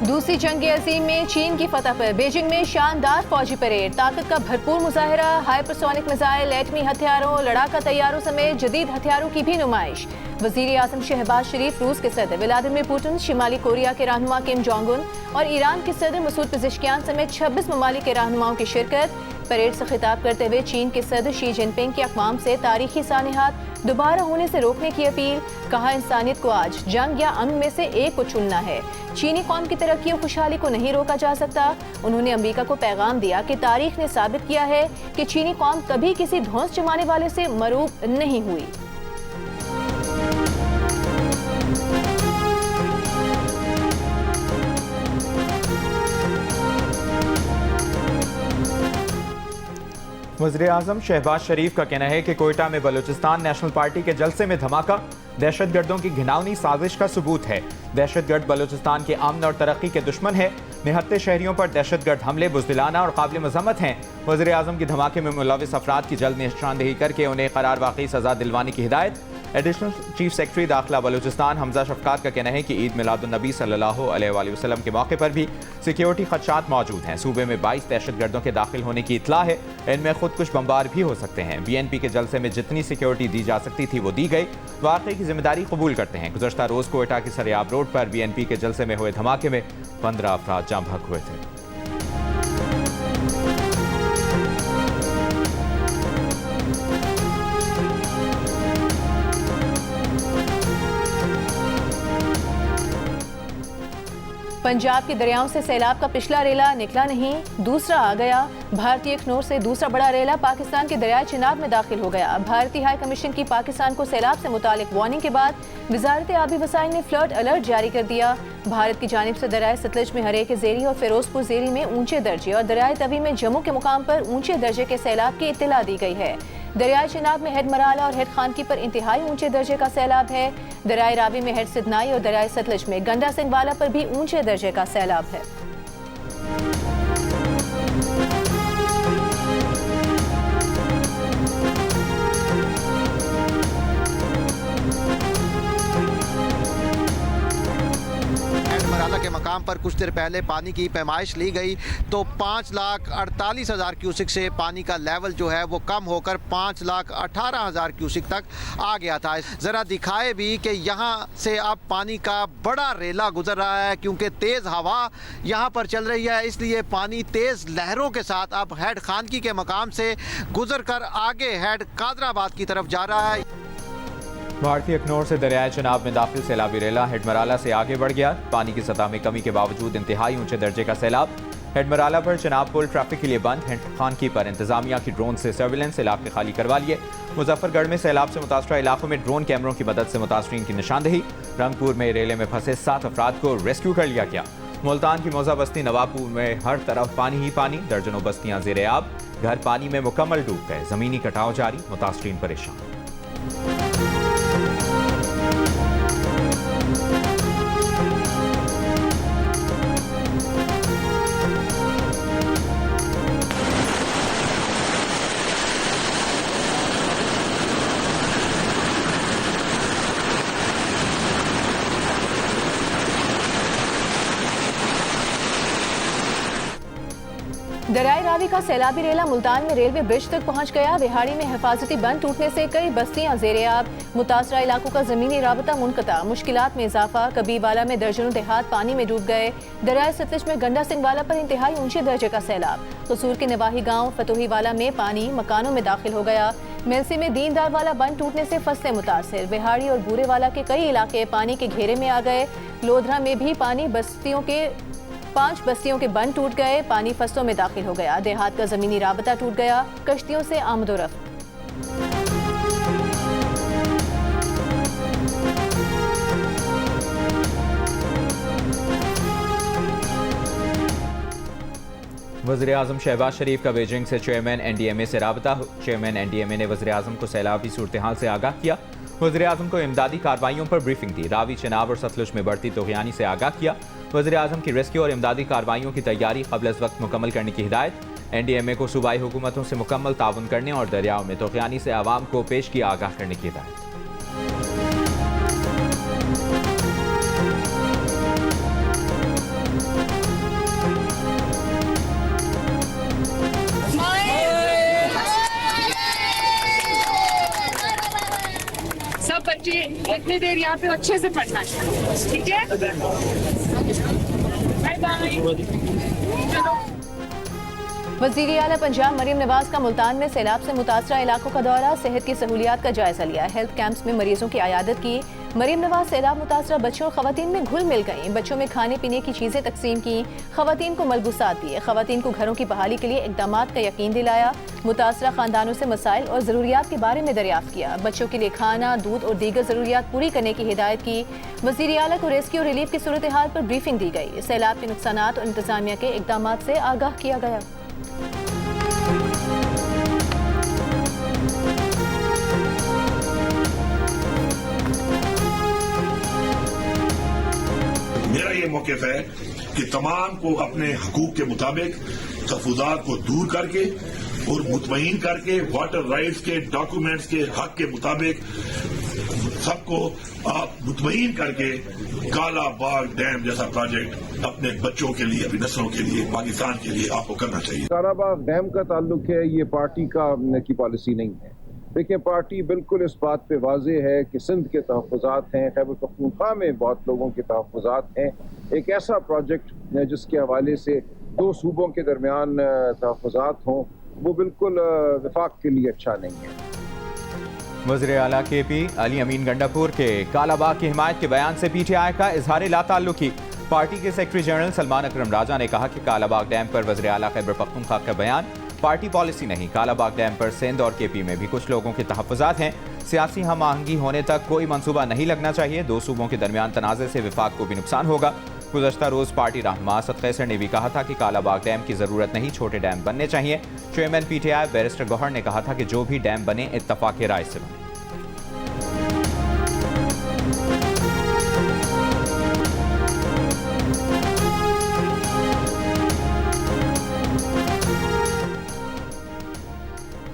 दूसरी जंग अजीम में चीन की फतह पर बीजिंग में शानदार फौजी परेड, ताकत का भरपूर मुजाहरा, हाइपरसोनिक मिसाइल, एटमी हथियारों, लड़ाका तैयारों समेत जदीद हथियारों की भी नुमाइश। वजीर आजम शहबाज शरीफ, रूस के सदर व्लादिमीर पुतिन, शिमाली कोरिया के रहनुमा किम जोंग उन और ईरान के सदर मसूद पेज़ेश्कियान समेत 26 ममालिक के रहनुमाओं की शिरकत। परेड से खिताब करते हुए चीन के सदर शी जिनपिंग की अक़वाम से तारीखी सानिहात दोबारा होने से रोकने की अपील। कहा, इंसानियत को आज जंग या अमन में से एक को चुनना है। चीनी कौम की तरक्की और खुशहाली को नहीं रोका जा सकता। उन्होंने अमेरिका को पैगाम दिया कि तारीख ने साबित किया है कि चीनी कौम कभी किसी ध्वंस जमाने वाले से मरूब नहीं हुई। वज़ीर आज़म शहबाज शरीफ का कहना है कि कोयटा में बलूचिस्तान नेशनल पार्टी के जलसे में धमाका दहशतगर्दों की घिनौनी साजिश का सबूत है। दहशतगर्द बलूचिस्तान के अमन और तरक्की के दुश्मन है। निहत्ते शहरियों पर दहशतगर्द हमले बुज़दिलाना और काबिल मज़म्मत हैं। वज़ीर आज़म की धमाके में मुलविस अफराद की जल्द निशानदेही करके उन्हें करार वाक़ई सज़ा दिलवाने की हिदायत। एडिशनल चीफ सेक्रेटरी दाखिला बलूचिस्तान हमजा शफकात का कहना है कि ईद मिलादुन्नबी सल्लल्लाहु अलैहि वसल्लम के मौके पर भी सिक्योरिटी खदशात मौजूद हैं। सूबे में 22 दहशतगर्दों के दाखिल होने की इतला है। इनमें खुदकुश बमबार भी हो सकते हैं। BNP के जलसे में जितनी सिक्योरिटी दी जा सकती थी वो दी गई। वाक़ई की जिम्मेदारी कबूल करते हैं। गुज़श्ता रोज़ कोयटा की सरेआब रोड पर BNP के जलसे में हुए धमाके में 15 अफराद जाँ बहक हुए थे। पंजाब के दरियाओं से सैलाब का पिछला रेला निकला नहीं, दूसरा आ गया। भारतीय अखनूर से दूसरा बड़ा रेला पाकिस्तान के दरियाए चिनाब में दाखिल हो गया। भारतीय हाई कमीशन की पाकिस्तान को सैलाब से मुतालिक वार्निंग के बाद वजारत आबी वसाइल ने फ्लड अलर्ट जारी कर दिया। भारत की जानिब से दरियाए सतलज में हरे के ज़ेरी और फिरोजपुर ज़ेरी में ऊंचे दर्जे और दरियाए तवी में जम्मू के मुकाम पर ऊंचे दर्जे के सैलाब की इत्तला दी गई है। दरियाए चिनाब में हेड मराला और हेड खानकी पर इंतहाई ऊंचे दर्जे का सैलाब है। दरियाए रावी में हेड सिदनाई और दरियाए सतलज में गंडा सिंह वाला पर भी ऊंचे दर्जे का सैलाब है। के मकाम पर कुछ देर पहले पानी की पैमाइश ली गई तो 5,48,000 क्यूसिक से पानी का लेवल जो है वो कम होकर 5,18,000 क्यूसिक तक आ गया था। ज़रा दिखाए भी कि यहाँ से अब पानी का बड़ा रेला गुजर रहा है, क्योंकि तेज़ हवा यहाँ पर चल रही है, इसलिए पानी तेज़ लहरों के साथ अब हेड खानकी के मकाम से गुजर कर आगे हेड कादराबाद की तरफ जा रहा है। भारतीय अखनूर से दरियाए चिनाब में दाखिल सैलाबी रेला हेडमराला से आगे बढ़ गया। पानी की सतह में कमी के बावजूद इंतहाई ऊंचे दर्जे का सैलाब। हेडमराला पर चिनाब पुल ट्रैफिक के लिए बंद। हेड खानकी पर इंतजामिया की ड्रोन से सर्विलेंस इलाके खाली करवा लिए। मुजफ्फरगढ़ में सैलाब से मुतासरा इलाकों में ड्रोन कैमरों की मदद से मुतासरीन की निशानदेही। रंगपुर में रेले में फंसे 7 अफराद को रेस्क्यू कर लिया गया। मुल्तान की मौजा बस्ती नवाबपुर में हर तरफ पानी ही पानी, दर्जनों बस्तियां ज़ेरे आब, घर पानी में मुकम्मल डूब गए। ज़मीनी कटाव जारी, मुतासरीन परेशान। दरियाए रावी का सैलाबी रेला मुल्तान में रेलवे ब्रिज तक पहुंच गया। विहाड़ी में हिफाजती बंद टूटने से कई बस्तियां ज़ेरे आब, मुतासरा इलाकों का ज़मीनी राबता मुनक़ता, मुश्किलात में इजाफा। कबीरवाला में दर्जनों देहात पानी में डूब गए। दरियाए सतलज में गंडा सिंह वाला पर इंतहाई ऊंचे दर्जे का सैलाब। कसूर के नवाही गाँव फतोही वाला में पानी मकानों में दाखिल हो गया। मेलसी में दीनदार वाला बंद टूटने से फसलें मुतासिर। बिहाड़ी और बूरे वाला के कई इलाके पानी के घेरे में आ गए। लोधरा में भी पानी 5 बस्तियों के बंद टूट गए। पानी फसलों में दाखिल हो गया। देहात का जमीनी राबता टूट गया। कश्तियों से आमदोरफ्त। वज़ीर आज़म शहबाज शरीफ का बीजिंग से चेयरमैन NDMA से राबता। चेयरमैन NDMA ने वज़ीर आज़म को सैलाबी सूरत हाल से आगाह किया। वज़ीर आज़म को इमदादी कार्रवाइयों पर ब्रीफिंग दी। रावी, चिनाब और सतलुज में बढ़ती तोग़यानी से आगाह किया। वज़ीर आज़म की रेस्क्यू और इमदादी कार्रवाइयों की तैयारी क़ब्ल अज़ वक्त मुकम्मल करने की हिदायत। NDMA को सूबाई हुकूमतों से मुकम्मल ताउन करने और दरियाओं में तोग़यानी से आवाम को पेश किया आगाह करने की हिदायत। इतनी देर यहाँ पे अच्छे से पढ़ना है, ठीक है? Bye bye. चलो। वज़ीर आला पंजाब मरीम नवाज का मुल्तान में सैलाब से मुतासरा इलाकों का दौरा, सेहत की सहूलियात का जायजा लिया, हेल्थ कैंप्स में मरीजों की आयादत की। मरीम नवाज सैलाब मुतासरा बच्चों और खवातीन में घुल मिल गईं, बच्चों में खाने पीने की चीज़ें तकसीम की, खवातीन को मलबूसात दिए, खवातीन को घरों की बहाली के लिए इक़दामात का यकीन दिलाया, मुतासरा ख़ानदानों से मसाइल और ज़रूरियात के बारे में दरियाफ्त किया, बच्चों के लिए खाना, दूध और दीगर ज़रूरियात पूरी करने की हिदायत की। वज़ीर आला को रेस्क्यू और रिलीफ की सूरत हाल पर ब्रीफिंग दी गई, सैलाब के नुकसानात और इंतज़ामिया के इक़दामात से आगाह किया गया। मेरा ये मौक़िफ़ है कि तमाम को अपने हकूक के मुताबिक तहफ़्फ़ुज़ात को दूर करके और मुतमईन करके वाटर राइट्स के डॉक्यूमेंट्स के हक के मुताबिक सबको आप मुतमईन करके काला बाग डैम जैसा प्रोजेक्ट अपने बच्चों के लिए, अपनी नस्लों के लिए, पाकिस्तान के लिए आपको करना चाहिए। काला बाग डैम का ताल्लुक है, ये पार्टी की पॉलिसी नहीं है। देखिए, पार्टी बिल्कुल इस बात पे वाजे है कि सिंध के तहफ़्फ़ुज़ात हैं, खैबर पख्तूनख्वा में बहुत लोगों के तहफ़्फ़ुज़ात हैं। एक ऐसा प्रोजेक्ट जिसके हवाले से दो सूबों के दरमियान तहफ़्फ़ुज़ात हों, वो बिल्कुल वफाक के लिए अच्छा नहीं है। वज़ीर आला KP अली अमीन गंडापुर के कालाबाग की हिमायत के बयान से PTI का इजहार लाताल्लुकी। पार्टी के सेक्रेटरी जनरल सलमान अकरम राजा ने कहा कि कालाबाग डैम पर वज़ीर आला खैबर पख्तूनख्वा का बयान पार्टी पॉलिसी नहीं। कालाबाग डैम पर सिंध और KP में भी कुछ लोगों के तहफ़्फ़ुज़ात हैं, सियासी हम आहंगी होने तक कोई मंसूबा नहीं लगना चाहिए। दो सूबों के दरमियान तनाज़े से विफाक को भी नुकसान होगा। गुज़श्ता रोज़ पार्टी रहनुमा असद कैसर ने भी कहा था कि कालाबाग डैम की ज़रूरत नहीं, छोटे डैम बनने चाहिए। चेयरमैन PTI बैरिस्टर गौहर ने कहा था कि जो भी डैम बने इत्तफ़ाक़ राय से बने।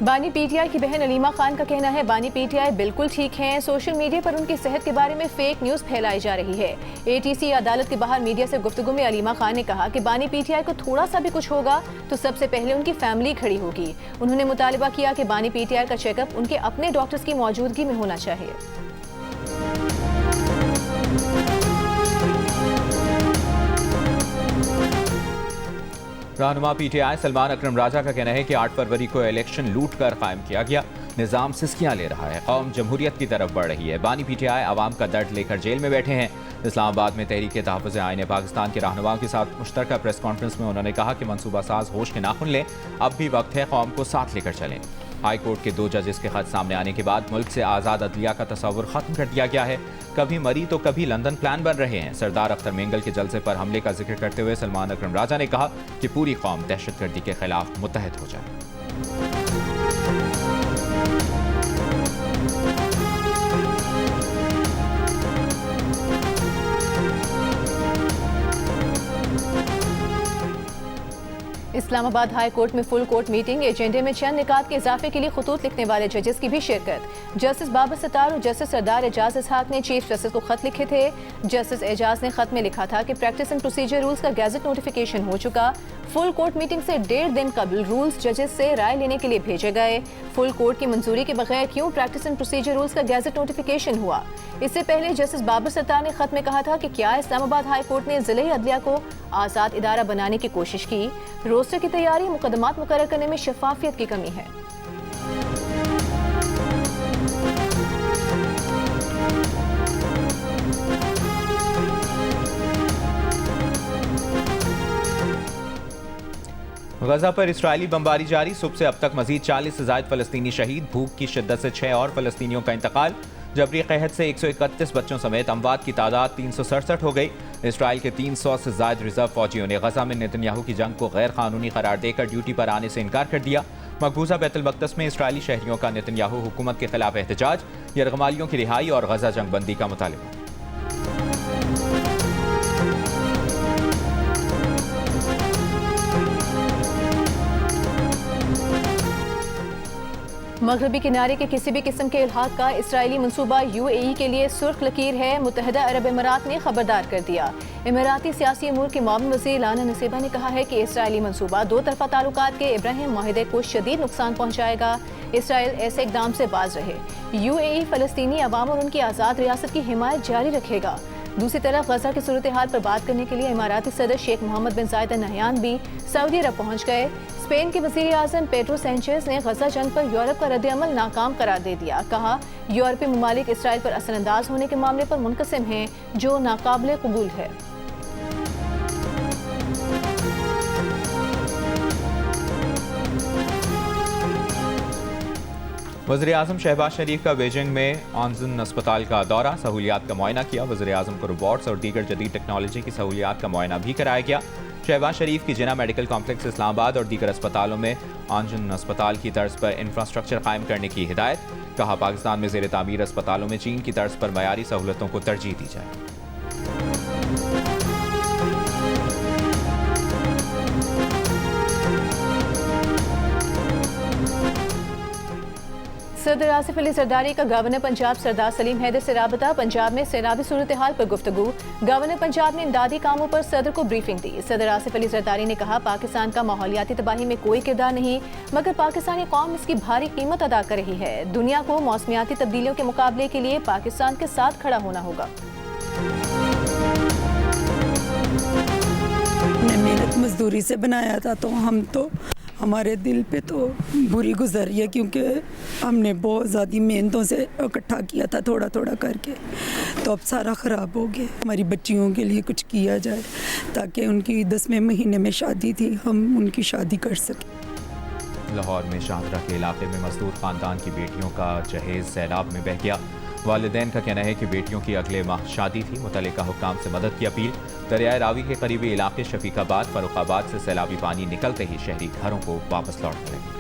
बानी PTI की बहन अलीमा खान का कहना है बानी PTI बिल्कुल ठीक हैं, सोशल मीडिया पर उनकी सेहत के बारे में फेक न्यूज़ फैलाई जा रही है। ATC अदालत के बाहर मीडिया से गुफ्तगू में अलीमा खान ने कहा कि बानी PTI को थोड़ा सा भी कुछ होगा तो सबसे पहले उनकी फैमिली खड़ी होगी। उन्होंने मुतालिबा किया कि बानी PTI का चेकअप उनके अपने डॉक्टर्स की मौजूदगी में होना चाहिए। रहनुमा PTI सलमान अकरम राजा का कहना है कि 8 फरवरी को इलेक्शन लूट कर कायम किया गया, निज़ाम सिस्कियाँ ले रहा है, कौम जमहूरियत की तरफ बढ़ रही है। बानी PTI आवाम का दर्द लेकर जेल में बैठे हैं। इस्लामाबाद में तहरीक तहफ़्फ़ुज़ आईन पाकिस्तान के रहनुमाओं के साथ मुश्तरका प्रेस कॉन्फ्रेंस में उन्होंने कहा कि मनसूबा साज होश के नाखुन लें, अब भी वक्त है कौम को साथ लेकर चलें। हाई कोर्ट के 2 जजेस के खत सामने आने के बाद मुल्क से आज़ाद अदलिया का तस्वुर ख़त्म कर दिया गया है। कभी मरी तो कभी लंदन प्लान बन रहे हैं। सरदार अख्तर मेंगल के जलसे पर हमले का जिक्र करते हुए सलमान अकरम राजा ने कहा कि पूरी कौम दहशतगर्दी के खिलाफ मुत्तहद हो जाए। इस्लामाबाद हाई कोर्ट में फुल कोर्ट मीटिंग, एजेंडे में चंद निकात के इजाफे के लिए खतूत लिखने वाले जजेस की भी शिरकत। जस्टिस बाबर सत्तार और जस्टिस सरदार एजाज इसहाक ने चीफ जस्टिस को खत लिखे थे। जस्टिस एजाज ने खत में लिखा था कि प्रैक्टिस एंड प्रोसीजर रूल्स का गैजेट नोटिफिकेशन हो चुका। फुल कोर्ट मीटिंग से 1.5 दिन कबल रूल्स जजेस से राय लेने के लिए भेजे गए। फुल कोर्ट की मंजूरी के बगैर क्यों प्रैक्टिस एंड प्रोसीजर रूल्स का गैजेट नोटिफिकेशन हुआ? इससे पहले जस्टिस बाबर सत्तार ने खत में कहा था कि क्या इस्लामाबाद हाई कोर्ट ने ज़िले अदलिया को आज़ाद इदारा बनाने की कोशिश की? रोस्टर की तैयारी, मुकदमात मुकर्रर करने में शफाफियत की कमी है। गजा पर इस्राइली बमबारी जारी, सुबह से अब तक मजीद 40 से ज़ायद फ़लस्तीनी शहीद, भूख की शिद्दत से 6 और फ़लस्तीनियों का इंतकाल। जबरी कहत से 131 बच्चों समेत अमवात की तादाद 367 हो गई। इसराइल के 300 से ज़ायद रिजर्व फौजियों ने गजा में नेतन्याहू की जंग को गैर कानूनी करार देकर ड्यूटी पर आने से इनकार कर दिया। मकबूजा बैतुल मक़दस में इसराइली शहरियों का नेतन्याहू हुकूमत के खिलाफ एहतजाज, यरगमालियों की रिहाई और गजा जंगबंदी का मुतालिबा। मगरबी किनारे के किसी भी किस्म के इल्हाक का इसराइली मंसूबा यूएई के लिए सुर्ख लकीर है। मुत्तहिदा अरब अमीरात ने खबरदार कर दिया। इमाराती सियासी अमूर की मामून वज़ीर लाना नसीबा ने कहा है कि इसराइली मंसूबा दो तरफा ताल्लुकात के इब्राहिम माहिदे को शदीद नुकसान पहुँचाएगा। इसराइल ऐसे इकदाम से बाज रहे। यूएई फ़लस्तीनी अवाम और उनकी आज़ाद रियासत की हिमायत जारी रखेगा। दूसरी तरफ गजा की सूरत हाल पर बात करने के लिए इमाराती सदर शेख मोहम्मद बिन जायद अल नहयान भी सऊदी अरब पहुँच गए। स्पेन के वज़ीर आज़म पेड्रो सैंचेज ने गजा जंग पर यूरोप का रद्द-ए-अमल नाकाम करार दे दिया। कहा, यूरोपीय ममालिक इसराइल पर असरअंदाज होने के मामले पर मुनक़सिम हैं, जो नाकाबिले कबूल है। वज़ीर आज़म शहबाज शरीफ का बीजिंग में ऑनजन अस्पताल का दौरा, सहूलियात का मुआयना किया। वज़ीर आज़म को रोबोट्स और दीगर जदीद टेक्नोलॉजी की सहूलियात का मुआयना भी कराया गया। शहबाज शरीफ की जिना मेडिकल कॉम्प्लेक्स इस्लामाबाद और दीगर अस्पतालों में ऑनजन अस्पताल की तर्ज पर इंफ्रास्ट्रक्चर कायम करने की हिदायत। कहा, पाकिस्तान में ज़ेर तामीर अस्पतालों में चीन की तर्ज पर मयारी सहूलतों को तरजीह दी जाए। सदर आसिफ अली जरदारी का गवर्नर पंजाब सरदार सलीम हैदर से राबता। पंजाब में सैलाबी सूरत हाल पर गुफ्तगू। गवर्नर पंजाब ने इमदादी कामों पर सदर को ब्रीफिंग दी। सदर आसिफ अली जरदारी ने कहा, पाकिस्तान का माहौलियाती तबाही में कोई किरदार नहीं, मगर पाकिस्तानी कौम इसकी भारी कीमत अदा कर रही है। दुनिया को मौसमियाती तब्दीलियों के मुकाबले के लिए पाकिस्तान के साथ खड़ा होना होगा। मेहनत मजदूरी से बनाया था, तो हमारे दिल पे तो बुरी गुजरी है, क्योंकि हमने बहुत ज़्यादा मेहनतों से इकट्ठा किया था, थोड़ा थोड़ा करके, तो अब सारा ख़राब हो गया। हमारी बच्चियों के लिए कुछ किया जाए ताकि उनकी 10वें महीने में शादी थी, हम उनकी शादी कर सकें। लाहौर में शाहदरा के इलाके में मजदूर ख़ानदान की बेटियों का जहेज़ सैलाब में बह गया। वालिदैन का कहना है कि बेटियों की अगले माह शादी थी। मुतल्लिका हुक्काम से मदद की अपील। दरियाए रावी के करीबी इलाके शफीकाबाद, फर्रुखाबाद से सैलाबी पानी निकलते ही शहरी घरों को वापस लौटने लगे।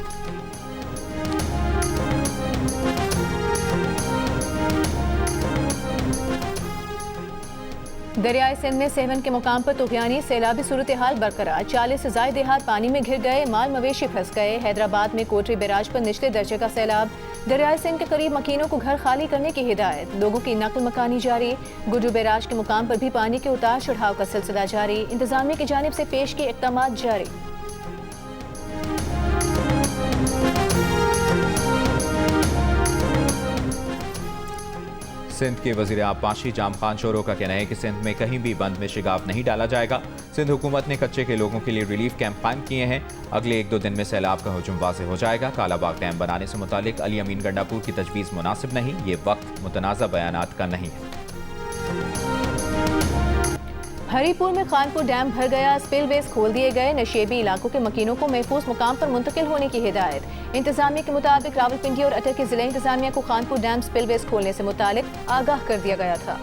दरियाए सिंध में सेवन के मुकाम पर तुगयानी सैलाबी सूरत हाल बरकरार। 40 से ज़ायद देहात पानी में घिर गए, माल मवेशी फंस गए। हैदराबाद में कोटरी बैराज पर निचले दर्जे का सैलाब। दरियाए सिंध के करीब मकीनों को घर खाली करने की हिदायत। लोगों की नकल मकानी जारी। गुड्डू बैराज के मुकाम पर भी पानी के उतार चढ़ाव का सिलसिला जारी। इंतजामिया की जानिब से पेश किए इक़दामात जारी। सिंध के वज़ीर आब पाशी जाम खान शोरो का कहना है कि सिंध में कहीं भी बंद में शिगाफ नहीं डाला जाएगा। सिंध हुकूमत ने कच्चे के लोगों के लिए रिलीफ कैंप कायम किए हैं। अगले 1-2 दिन में सैलाब का हुजूम वाज़ेह हो जाएगा। कालाबाग डैम बनाने से मुतालिक अली अमीन गंडापुर की तजवीज़ मुनासिब नहीं, ये वक्त मुतनाज़ा बयानात का नहीं है। हरीपुर में खानपुर डैम भर गया, स्पिलवेज खोल दिए गए। नशेबी इलाकों के मकीनों को महफूज मुकाम पर मुंतकिल होने की हिदायत। इंतजामिया के मुताबिक रावलपिंडी और अटक की जिला इंतजामिया को खानपुर डैम स्पिलवेज खोलने से मुतालिक आगाह कर दिया गया था।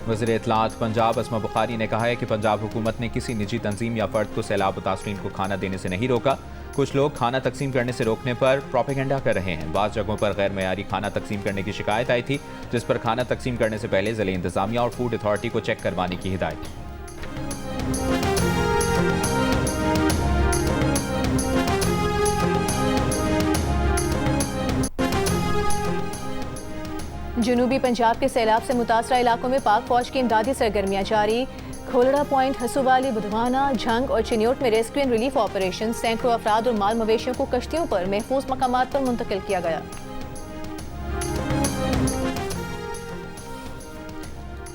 वज़ीर इत्तलाआत पंजाब अस्मा बुखारी ने कहा है कि पंजाब हुकूमत ने किसी निजी तंजीम या फर्द को सैलाब मुतासरीन को खाना देने से नहीं रोका। कुछ लोग खाना तकसीम करने से रोकने पर प्रोपेगेंडा कर रहे हैं। बाज़ जगहों पर गैर मयारी खाना तकसीम करने की शिकायत आई थी, जिस पर खाना तकसीम करने से पहले ज़िले इंतजामिया और फूड अथॉरिटी को चेक करवाने की हिदायत। जनूबी पंजाब के सैलाब से मुतासरा इलाकों में पाक फौज की इमदादी सरगर्मियां जारी। खोलड़ा पॉइंट, हसूवाली, बुधवाना, झंग और चिन्योट में रेस्क्यू एंड रिलीफ ऑपरेशन। सैकड़ों अफराद और माल मवेशियों को कश्तियों पर महफूज मकामात पर मुंतकिल किया गया।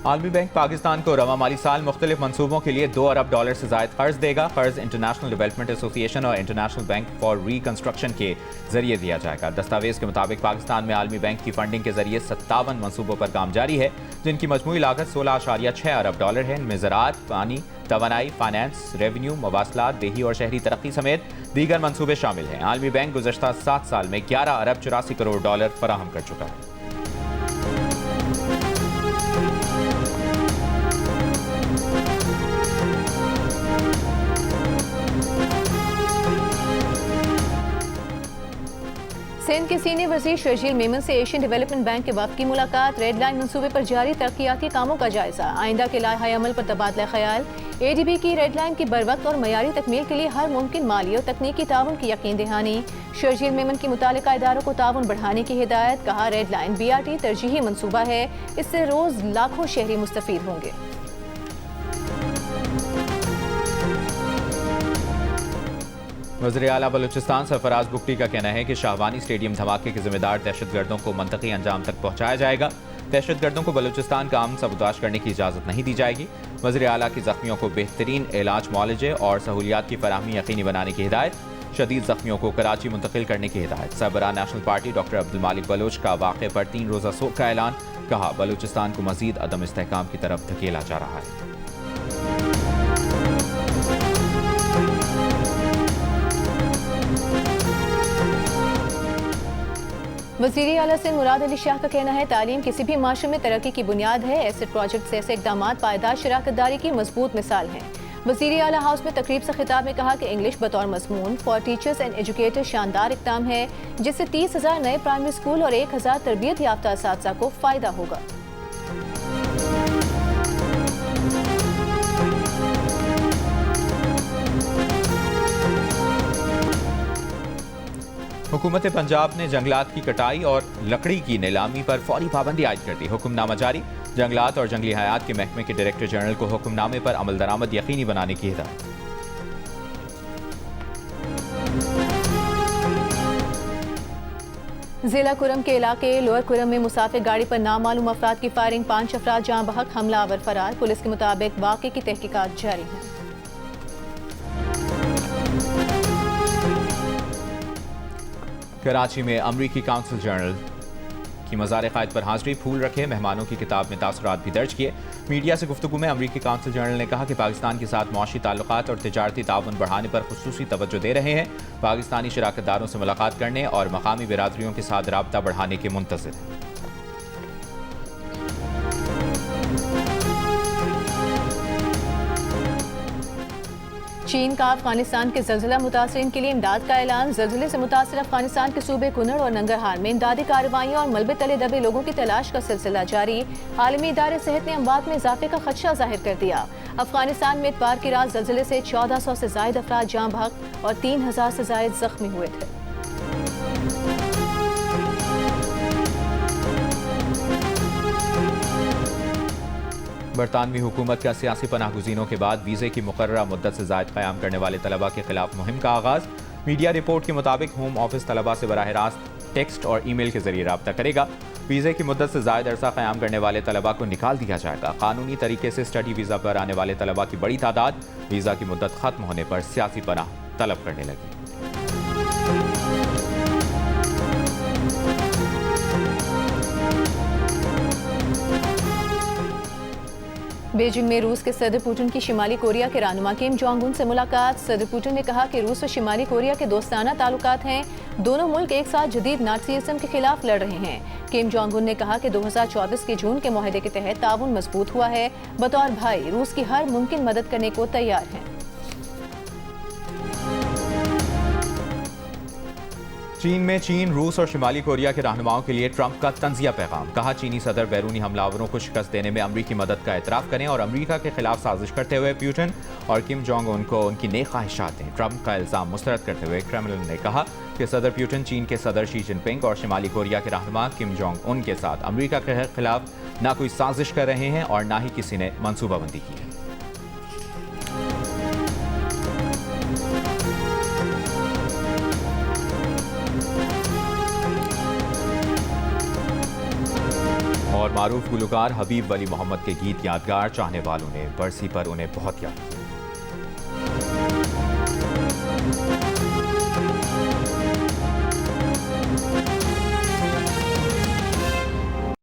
आलमी बैंक पाकिस्तान को रवा माली साल मुख्तलिफ मनसूबों के लिए $2 अरब से जायद कर्ज देगा। कर्ज इंटरनेशनल डेवलपमेंट एसोसिएशन और इंटरनेशनल बैंक फॉर रिकंस्ट्रक्शन के जरिए दिया जाएगा। दस्तावेज के मुताबिक पाकिस्तान में आलमी बैंक की फंडिंग के जरिए 57 मनसूबों पर काम जारी है, जिनकी मजमूई लागत $16.6 अरब है। इनमें ज़राअत, पानी, तवानाई, फाइनेंस, रेवेन्यू, मवासलात, देही और शहरी तरक्की समेत दीगर मनसूबे शामिल हैं। आलमी बैंक गुज़श्ता 7 साल में $11 अरब 84 करोड़ फराहम कर चुका है। सिंध के सीनियर वजीर शर्जील मेमन से एशियन डेवलपमेंट बैंक के वफद की मुलाकात, रेड लाइन मंसूबे पर जारी तरक्याती कामों का जायजा, आइंदा के लाहे अमल पर तबादला ख्याल। ADB की रेड लाइन की बरवक्त और मयारी तकमील के लिए हर मुमकिन माली और तकनीकी ताउन की यकीन दहानी। शर्जील मेमन की मुतालिका इदारों को ताउन बढ़ाने की हिदायत, कहा रेड लाइन BRT तरजीही मंसूबा है, इससे रोज लाखों शहरी मुस्तफीद होंगे। वज़ीर आला बलूचिस्तान सरफराज बुगटी का कहना है कि शाहवानी स्टेडियम धमाके के जिम्मेदार दहशतगर्दों को मंतकी अंजाम तक पहुंचाया जाएगा। दहशतगर्दों को बलूचिस्तान का अमन सबूताश करने की इजाज़त नहीं दी जाएगी। वज़ीर आला की जख्मियों को बेहतरीन इलाज, मुआलजे और सहूलियात की फराहमी यकीनी बनाने की हिदायत, शदीद जख्मियों को कराची मुंतकिल करने की हिदायत। सरबराह नेशनल पार्टी डॉक्टर अब्दुल मालिक बलोच का वाक़े पर 3 रोज़ा सोग का ऐलान, कहा बलूचिस्तान को मजीद अदम इस्तेहकाम की तरफ धकेला जा रहा है। वज़ीर आला सिंध मुराद अली शाह का कहना है तालीम किसी भी माशरे में तरक्की की बुनियाद है। एसिड प्रोजेक्ट से ऐसे इकदाम पायदार शराकतदारी की मजबूत मिसाल हैं। वज़ीर आला हाउस में तकरीब से खिताब में कहा कि इंग्लिश बतौर मज़मून फॉर टीचर्स एंड एजुकेटर्स शानदार इक़दाम है, जिससे 30,000 नए प्राइमरी स्कूल और 1,000 तरबियत याफ्ता असातिज़ा को फ़ायदा होगा। हुकूमत पंजाब ने जंगलात की कटाई और लकड़ी की नीलामी पर फौरी पाबंदी आयद कर दी। हुक्मनामा जारी, जंगलात और जंगली हयात के महकमे के डायरेक्टर जनरल को हुक्मनामे पर अमल दरामद यकीनी बनाने की हिदायत। जिला कुरम के इलाके लोअर कुरम में मुसाफिर गाड़ी पर नामालूम अफराद की फायरिंग, 5 अफराद जाँ बहक, हमलावर फरार। पुलिस के मुताबिक वाक़े की तहकीकात जारी है। कराची में अमरीकी काउंसिल जनरल की मज़ार क़ायद पर हाज़िरी, फूल रखे, मेहमानों की किताब में तासुरात भी दर्ज किए। मीडिया से गुफ्तगू में अमरीकी काउंसिल जनरल ने कहा कि पाकिस्तान के साथ मौशी ताल्लुकात और तिजारती ताउन बढ़ाने पर खुसूसी तवज्जो दे रहे हैं। पाकिस्तानी शराकतदारों से मुलाकात करने और मकामी बिरादरियों के साथ राब्ता बढ़ाने के मुंतज़िर हैं। चीन का अफगानिस्तान के ज़लज़ला मुतासरीन के लिए इमदाद का ऐलान, ज़लज़ले से मुतासर अफगानिस्तान के सूबे कुनड़ और नंगरहार में इमदादी कार्रवाइयाँ और मलबे तले दबे लोगों की तलाश का सिलसिला जारी। आलमी इदारे सेहत ने अमवात में इजाफे का खदशा जाहिर कर दिया। अफगानिस्तान में इतवार की रात ज़लज़ले से 1400 से ज़ायद अफराद जाँ बहक और 3000 से ज़ायद जख्मी हुए थे। बरतानवी हुकूमत का सियासी पनाहगुज़ीनों के बाद वीज़े की मुकर्ररा मुद्दत से ज़ायद क़याम करने वाले तलबा के खिलाफ मुहिम का आगाज़। मीडिया रिपोर्ट के मुताबिक होम ऑफिस तलबा से बराह रास्त टेक्स्ट और ईमेल के जरिए रब्ता करेगा। वीज़े की मुद्दत से ज़ायद अरसा क़याम करने वाले तलबा को निकाल दिया जाएगा। कानूनी तरीके से स्टडी वीज़ा पर आने वाले तलबा की बड़ी तादाद वीज़ा की मुद्दत ख़त्म होने पर सियासी पनाह तलब करने लगी। बीजिंग में रूस के सदर पुतिन की शिमाली कोरिया के रहनुमा किम जोंग उन से मुलाकात। सदर पुतिन ने कहा कि रूस और शिमाली कोरिया के दोस्ताना ताल्लुकात हैं, दोनों मुल्क एक साथ जदीद नाज़िज़्म के खिलाफ लड़ रहे हैं। किम जोंग उन ने कहा कि 2024 के जून के मुआहदे के तहत ताउन मजबूत हुआ है, बतौर भाई रूस की हर मुमकिन मदद करने को तैयार हैं। चीन में चीन, रूस और शिमाली कोरिया के रहनुमाओं के लिए ट्रंप का तंजिया पैगाम, कहा चीनी सदर बैरूनी हमलावरों को शिकस्त देने में अमरीकी मदद का एतराफ़ करें और अमरीका के खिलाफ साजिश करते हुए पुतिन और किम जोंग उन को उनकी नेक ख्वाहिशात दें। ट्रंप का इल्ज़ाम मुस्तरद करते हुए क्रेमलिन ने कहा कि सदर पुतिन चीन के सदर शी जिनपिंग और शिमाली कोरिया के रहनुमा किम जोंग उन के साथ अमरीका के खिलाफ ना कोई साजिश कर रहे हैं और ना ही किसी ने मनसूबाबंदी की है। और मारूफ गुलकार हबीब वली मोहम्मद के गीत यादगार, चाहने वालों ने बरसी पर उन्हें बहुत याद किया।